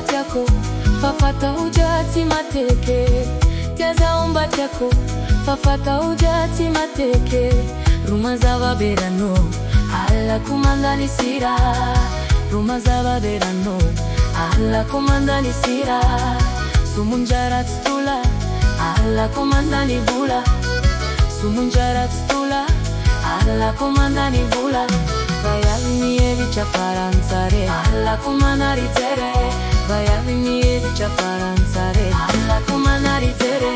tyako fafata ujati mateke Tiaza omba tyako fafata ujati mateke Ruma zava berano alla kumandani sira Ruma zava berano alla kumandani sira Sumunjarat stula alla kumandani bula Sumunjarat stula alla kumandani bula Vayavimievicha faranzare alla kumandani tere Vayavimievicha faranzare alla kumandani tere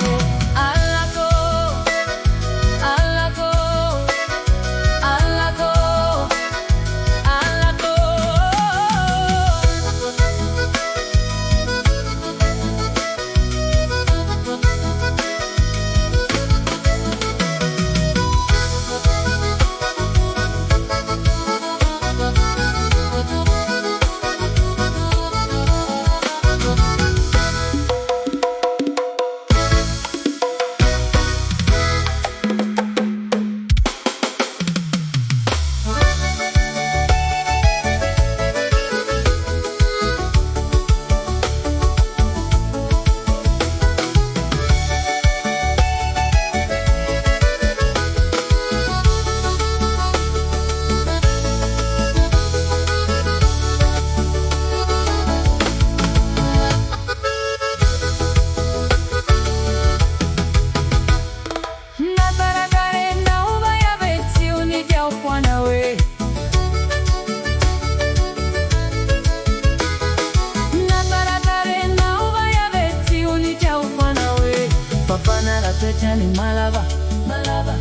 Fafana la petani malava, malava,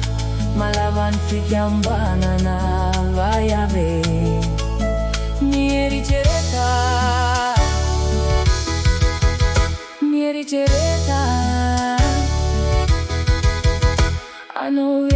malava nfikiambana na vayave Mieri cereta Anu